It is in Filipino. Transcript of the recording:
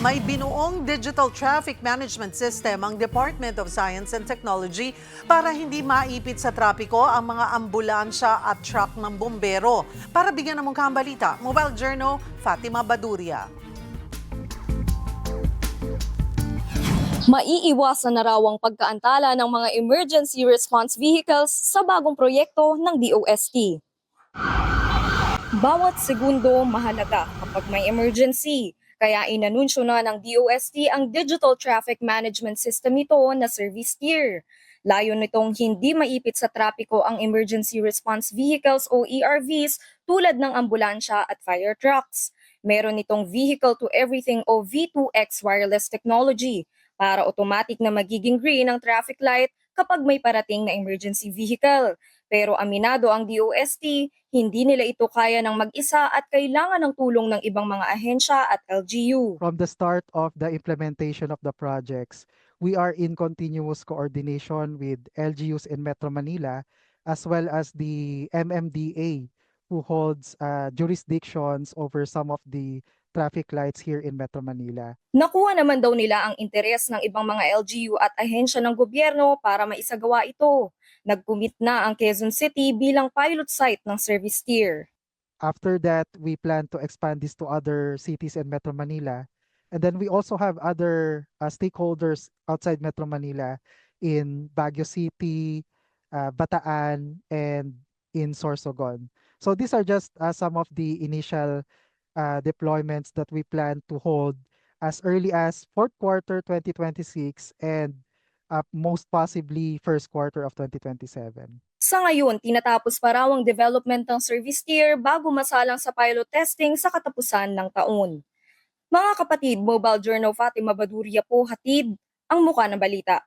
May binuong digital traffic management system ang Department of Science and Technology para hindi maipit sa trapiko ang mga ambulansya at truck ng bombero. Para bigyan ng mungkahang balita, Mobile Journal, Fatima Baduria. Maiiwasan na raw ang pagkaantala ng mga emergency response vehicles sa bagong proyekto ng DOST. Bawat segundo mahalaga kapag may emergency, kaya inanunsyo na ng DOST ang Digital Traffic Management System nito na service tier. Layon nitong hindi maipit sa trapiko ang emergency response vehicles o ERVs tulad ng ambulansya at fire trucks. Meron itong Vehicle to Everything o V2X wireless technology para automatic na magiging green ang traffic light kapag may parating na emergency vehicle. Pero aminado ang DOST, hindi nila ito kaya ng mag-isa at kailangan ng tulong ng ibang mga ahensya at LGU. From the start of the implementation of the projects, we are in continuous coordination with LGUs in Metro Manila as well as the MMDA who holds jurisdictions over some of the traffic lights here in Metro Manila. Nakuha naman daw nila ang interes ng ibang mga LGU at ahensya ng gobyerno para maisagawa ito. Nag-commit na ang Quezon City bilang pilot site ng service tier. After that, we plan to expand this to other cities in Metro Manila. And then we also have other stakeholders outside Metro Manila in Baguio City, Bataan, and in Sorsogon. So these are just some of the initial deployments that we plan to hold as early as fourth quarter 2026 and most possibly first quarter of 2027. Sa ngayon, tinatapos pa raw ang development ng service tier bago masalang sa pilot testing sa katapusan ng taon. Mga kapatid, Mobile Journal Fatima Baduria po hatid ang muka ng balita.